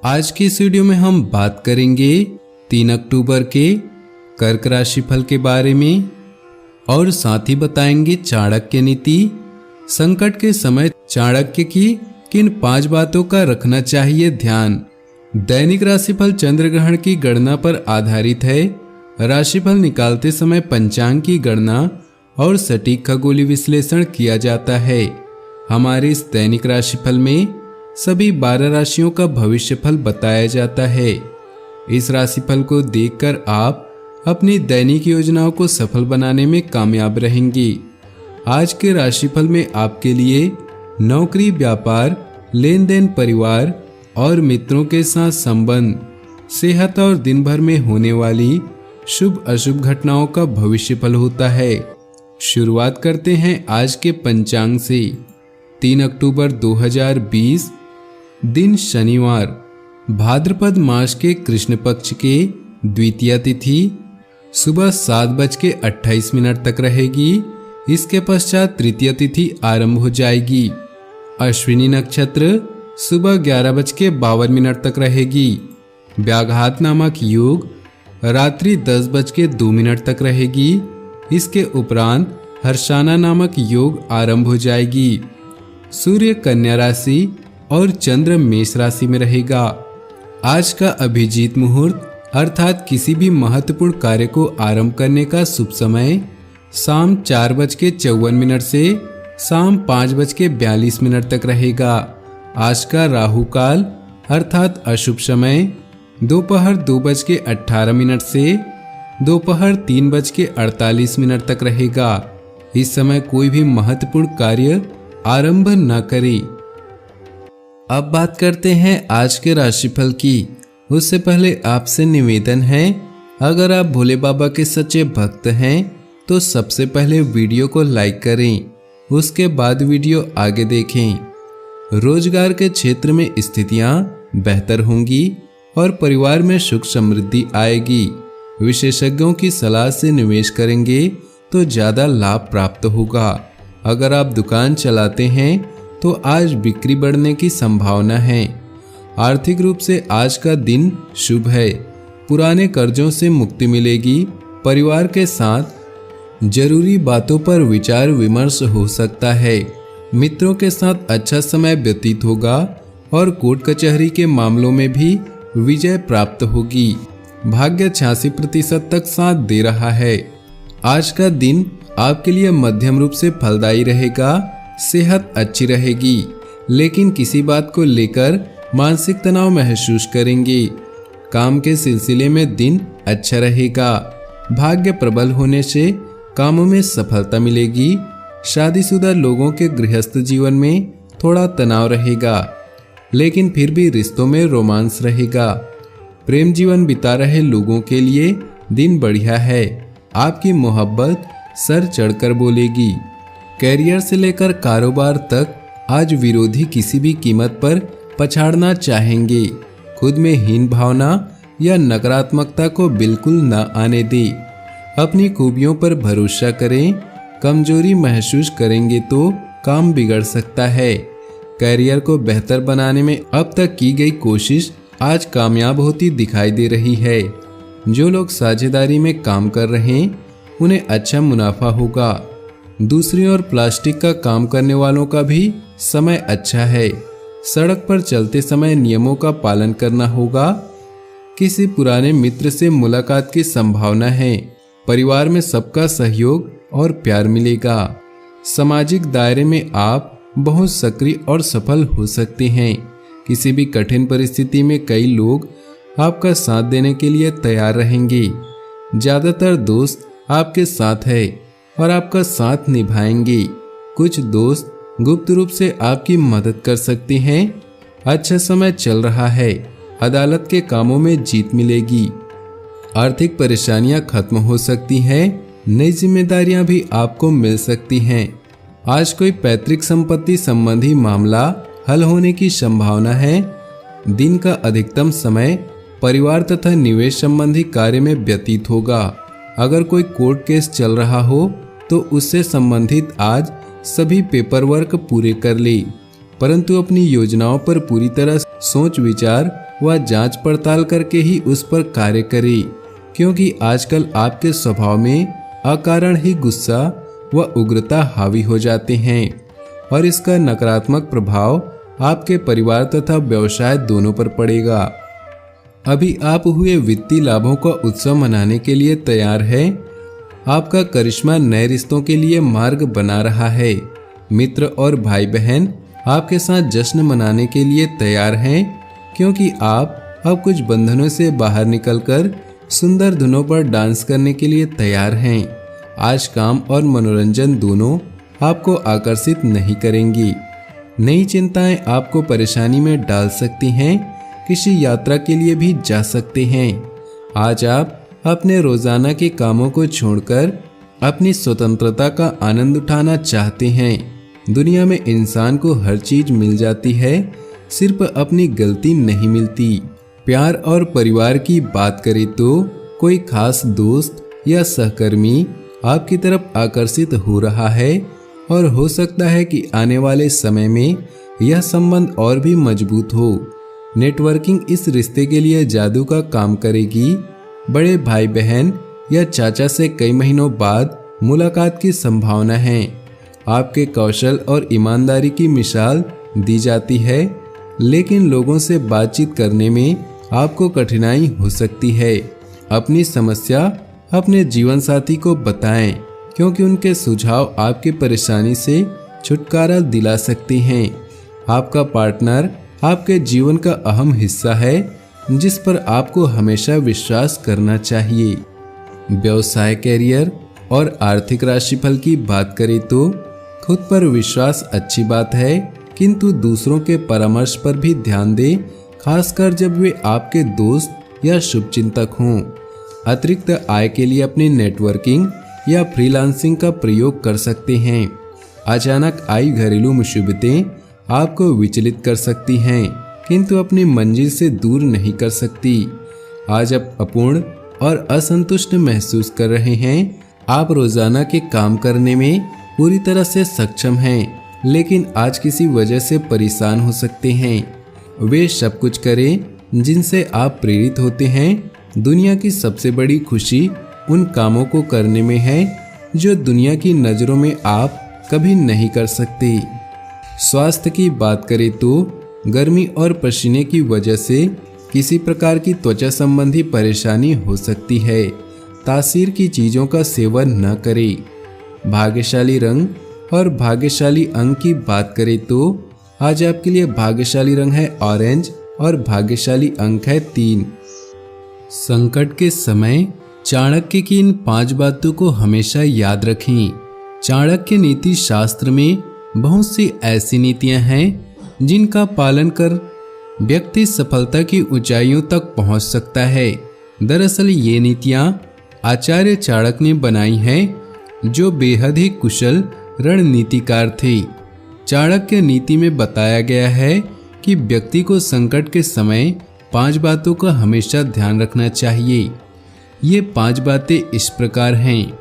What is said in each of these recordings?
आज की इस वीडियो में हम बात करेंगे 3 अक्टूबर के कर्क राशि फल के बारे में और साथ ही बताएंगे चाणक्य नीति। संकट के समय चाणक्य की किन 5 बातों का रखना चाहिए ध्यान। दैनिक राशिफल चंद्र ग्रहण की गणना पर आधारित है। राशिफल निकालते समय पंचांग की गणना और सटीक खगोलीय विश्लेषण किया जाता है। हमारे इस दैनिक राशिफल में सभी 12 राशियों का भविष्यफल बताया जाता है। इस राशिफल को देखकर आप अपनी दैनिक योजनाओं को सफल बनाने में कामयाब रहेंगे। आज के राशिफल में आपके लिए नौकरी, व्यापार, लेन देन, परिवार और मित्रों के साथ संबंध, सेहत और दिन भर में होने वाली शुभ अशुभ घटनाओं का भविष्यफल होता है। शुरुआत करते हैं आज के पंचांग से। 3 अक्टूबर 2020 दिन शनिवार, भाद्रपद मास के कृष्ण पक्ष के द्वितीया तिथि सुबह 7:28 तक रहेगी। इसके पश्चात तृतीय तिथि आरंभ हो जाएगी। अश्विनी नक्षत्र सुबह 11:52 तक रहेगी। व्याघात नामक योग रात्रि 10:02 तक रहेगी। इसके उपरांत हर्षाना नामक योग आरंभ हो जाएगी। सूर्य कन्या राशि और चंद्र मेष राशि में रहेगा। आज का अभिजीत मुहूर्त अर्थात किसी भी महत्वपूर्ण कार्य को आरंभ करने का शुभ समय शाम 4:54 से शाम 5:42 तक रहेगा। आज का राहु काल अर्थात अशुभ समय दोपहर 2:18 से दोपहर 3:48 तक रहेगा। इस समय कोई भी महत्वपूर्ण कार्य आरंभ न करें। अब बात करते हैं आज के राशिफल की। उससे पहले आपसे निवेदन है, अगर आप भोले बाबा के सच्चे भक्त हैं तो सबसे पहले वीडियो को लाइक करें, उसके बाद वीडियो आगे देखें। रोजगार के क्षेत्र में स्थितियां बेहतर होंगी और परिवार में सुख समृद्धि आएगी। विशेषज्ञों की सलाह से निवेश करेंगे तो ज्यादा लाभ प्राप्त होगा। अगर आप दुकान चलाते हैं तो आज बिक्री बढ़ने की संभावना है। आर्थिक रूप से आज का दिन शुभ है। पुराने कर्जों से मुक्ति मिलेगी। परिवार के साथ जरूरी बातों पर विचार विमर्श हो सकता है। मित्रों के साथ अच्छा समय व्यतीत होगा और कोर्ट कचहरी के मामलों में भी विजय प्राप्त होगी। भाग्य 86% तक साथ दे रहा है। आज का दिन आपके लिए मध्यम रूप से फलदायी रहेगा। सेहत अच्छी रहेगी, लेकिन किसी बात को लेकर मानसिक तनाव महसूस करेंगे। काम के सिलसिले में दिन अच्छा रहेगा। भाग्य प्रबल होने से कामों में सफलता मिलेगी। शादीशुदा लोगों के गृहस्थ जीवन में थोड़ा तनाव रहेगा, लेकिन फिर भी रिश्तों में रोमांस रहेगा। प्रेम जीवन बिता रहे लोगों के लिए दिन बढ़िया है। आपकी मोहब्बत सर चढ़कर बोलेगी। कैरियर से लेकर कारोबार तक आज विरोधी किसी भी कीमत पर पछाड़ना चाहेंगे। खुद में हीन भावना या नकारात्मकता को बिल्कुल न आने दें। अपनी खूबियों पर भरोसा करें। कमजोरी महसूस करेंगे तो काम बिगड़ सकता है। कैरियर को बेहतर बनाने में अब तक की गई कोशिश आज कामयाब होती दिखाई दे रही है। जो लोग साझेदारी में काम कर रहे हैं उन्हें अच्छा मुनाफा होगा। दूसरी ओर प्लास्टिक का काम करने वालों का भी समय अच्छा है। सड़क पर चलते समय नियमों का पालन करना होगा। किसी पुराने मित्र से मुलाकात की संभावना है। परिवार में सबका सहयोग और प्यार मिलेगा। सामाजिक दायरे में आप बहुत सक्रिय और सफल हो सकते हैं। किसी भी कठिन परिस्थिति में कई लोग आपका साथ देने के लिए तैयार रहेंगे। ज्यादातर दोस्त आपके साथ है और आपका साथ निभाएंगे। कुछ दोस्त गुप्त रूप से आपकी मदद कर सकते हैं। अच्छा समय चल रहा है। अदालत के कामों में जीत मिलेगी। आर्थिक परेशानियां खत्म हो सकती हैं। नई जिम्मेदारियां भी आपको मिल सकती हैं। आज कोई पैतृक संपत्ति संबंधी मामला हल होने की संभावना है। दिन का अधिकतम समय परिवार तथा निवेश संबंधी कार्य में व्यतीत होगा। अगर कोई कोर्ट केस चल रहा हो तो उससे संबंधित आज सभी पेपर वर्क पूरे कर ले, परंतु अपनी योजनाओं पर पूरी तरह सोच विचार वह जांच पड़ताल करके ही उस पर कार्य करे, क्योंकि आजकल आपके स्वभाव में अकारण ही गुस्सा व उग्रता हावी हो जाते हैं और इसका नकारात्मक प्रभाव आपके परिवार तथा व्यवसाय दोनों पर पड़ेगा। अभी आप हुए वित्तीय लाभों का उत्सव मनाने के लिए तैयार है। आपका करिश्मा नए रिश्तों के लिए मार्ग बना रहा है। मित्र और भाई बहन आपके साथ जश्न मनाने के लिए तैयार हैं, क्योंकि आप अब कुछ बंधनों से बाहर निकलकर सुंदर धुनों पर डांस करने के लिए तैयार हैं। आज काम और मनोरंजन दोनों आपको आकर्षित नहीं करेंगी। नई चिंताएं आपको परेशानी में डाल सकती हैं। किसी यात्रा के लिए भी जा सकते हैं। आज आप अपने रोजाना के कामों को छोड़कर अपनी स्वतंत्रता का आनंद उठाना चाहते हैं। दुनिया में इंसान को हर चीज मिल जाती है, सिर्फ अपनी गलती नहीं मिलती। प्यार और परिवार की बात करें तो कोई खास दोस्त या सहकर्मी आपकी तरफ आकर्षित हो रहा है और हो सकता है कि आने वाले समय में यह संबंध और भी मजबूत हो। नेटवर्किंग इस रिश्ते के लिए जादू का काम करेगी। बड़े भाई बहन या चाचा से कई महीनों बाद मुलाकात की संभावना है। आपके कौशल और ईमानदारी की मिसाल दी जाती है, लेकिन लोगों से बातचीत करने में आपको कठिनाई हो सकती है। अपनी समस्या अपने जीवन साथी को बताएं, क्योंकि उनके सुझाव आपकी परेशानी से छुटकारा दिला सकते हैं। आपका पार्टनर आपके जीवन का अहम हिस्सा है, जिस पर आपको हमेशा विश्वास करना चाहिए। व्यवसाय, कैरियर और आर्थिक राशिफल की बात करें तो खुद पर विश्वास अच्छी बात है, किंतु दूसरों के परामर्श पर भी ध्यान दें, खासकर जब वे आपके दोस्त या शुभचिंतक हों। अतिरिक्त आय के लिए अपनी नेटवर्किंग या फ्रीलांसिंग का प्रयोग कर सकते हैं। अचानक आई घरेलू मुसीबतें आपको विचलित कर सकती हैं, किंतु अपनी मंजिल से दूर नहीं कर सकती। आज आप अपूर्ण और असंतुष्ट महसूस कर रहे हैं। आप रोजाना के काम करने में पूरी तरह से सक्षम हैं, लेकिन आज किसी वजह से परेशान हो सकते हैं। वे सब कुछ करें जिनसे आप प्रेरित होते हैं। दुनिया की सबसे बड़ी खुशी उन कामों को करने में है जो दुनिया की नज़रों में आप कभी नहीं कर सकते। स्वास्थ्य की बात करें तो गर्मी और पसीने की वजह से किसी प्रकार की त्वचा संबंधी परेशानी हो सकती है। तासीर की चीज़ों का सेवन न करें। भाग्यशाली रंग और भाग्यशाली अंक की बात करें तो आज आपके लिए भाग्यशाली रंग है ऑरेंज और भाग्यशाली अंक है 3। संकट के समय चाणक्य की इन 5 बातों को हमेशा याद रखें। चाणक्य नीति शास्त्र में बहुत सी ऐसी नीतियां हैं जिनका पालन कर व्यक्ति सफलता की ऊंचाइयों तक पहुंच सकता है। दरअसल ये नीतियां आचार्य चाणक्य ने बनाई हैं, जो बेहद ही कुशल रणनीतिकार थे। चाणक्य नीति में बताया गया है कि व्यक्ति को संकट के समय 5 बातों का हमेशा ध्यान रखना चाहिए। ये 5 बातें इस प्रकार हैं।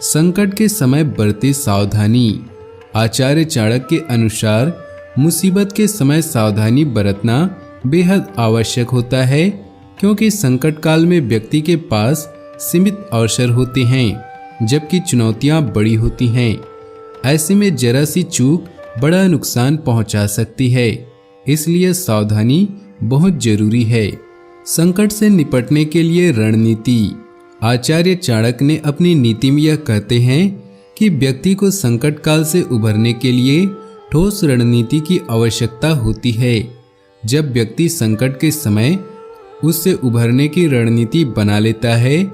संकट के समय बरते सावधानी। आचार्य चाणक्य के अनुसार मुसीबत के समय सावधानी बरतना बेहद आवश्यक होता है, क्योंकि संकट काल में व्यक्ति के पास सीमित अवसर होते हैं, जबकि चुनौतियां बड़ी होती हैं। ऐसे में जरा सी चूक बड़ा नुकसान पहुंचा सकती है, इसलिए सावधानी बहुत जरूरी है। संकट से निपटने के लिए रणनीति। आचार्य चाणक्य ने अपनी नीति में यह कहते हैं कि व्यक्ति को संकट काल से उभरने के लिए ठोस रणनीति की आवश्यकता होती है। जब व्यक्ति संकट के समय उससे उभरने की रणनीति बना लेता है,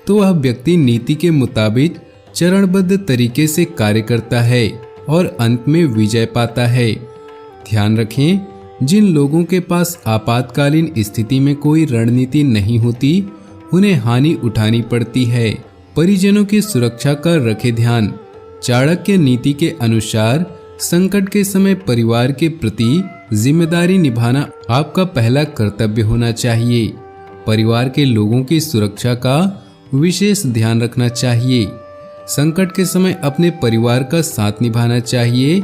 तो वह व्यक्ति नीति के मुताबिक चरणबद्ध तरीके से कार्य करता है और अंत में विजय पाता है। ध्यान रखें, जिन लोगों के पास आपातकालीन स्थिति में कोई रणनीति नहीं होती, उन्हें हानि उठानी पड़ती है। परिजनों की सुरक्षा का रखें ध्यान। चाणक्य नीति के अनुसार संकट के समय परिवार के प्रति जिम्मेदारी निभाना आपका पहला कर्तव्य होना चाहिए। परिवार के लोगों की सुरक्षा का विशेष ध्यान रखना चाहिए। संकट के समय अपने परिवार का साथ निभाना चाहिए।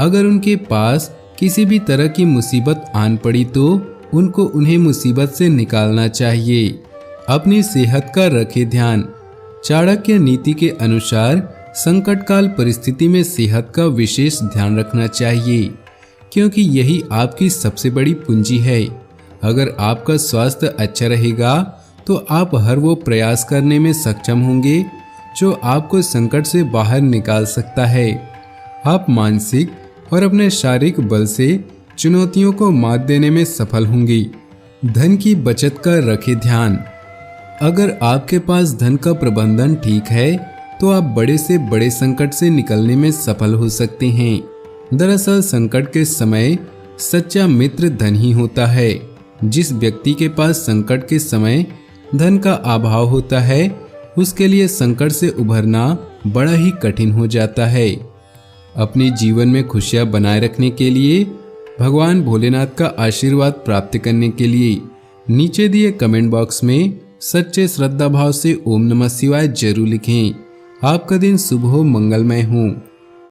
अगर उनके पास किसी भी तरह की मुसीबत आन पड़ी तो उन्हें मुसीबत से निकालना चाहिए। अपनी सेहत का रखें ध्यान। चाणक्य नीति के अनुसार संकट काल परिस्थिति में सेहत का विशेष ध्यान रखना चाहिए, क्योंकि यही आपकी सबसे बड़ी पूंजी है। अगर आपका स्वास्थ्य अच्छा रहेगा तो आप हर वो प्रयास करने में सक्षम होंगे जो आपको संकट से बाहर निकाल सकता है। आप मानसिक और अपने शारीरिक बल से चुनौतियों को मात देने में सफल होंगे। धन की बचत का रखें ध्यान। अगर आपके पास धन का प्रबंधन ठीक है तो आप बड़े से बड़े संकट से निकलने में सफल हो सकते हैं। दरअसल संकट के समय सच्चा मित्र धन ही होता है। जिस व्यक्ति के पास संकट के समय धन का अभाव होता है, उसके लिए संकट से उभरना बड़ा ही कठिन हो जाता है। अपने जीवन में खुशियां बनाए रखने के लिए, भगवान भोलेनाथ का आशीर्वाद प्राप्त करने के लिए नीचे दिए कमेंट बॉक्स में सच्चे श्रद्धा भाव से ओम नमः शिवाय जरूर लिखें। आपका दिन शुभ हो, मंगलमय हो।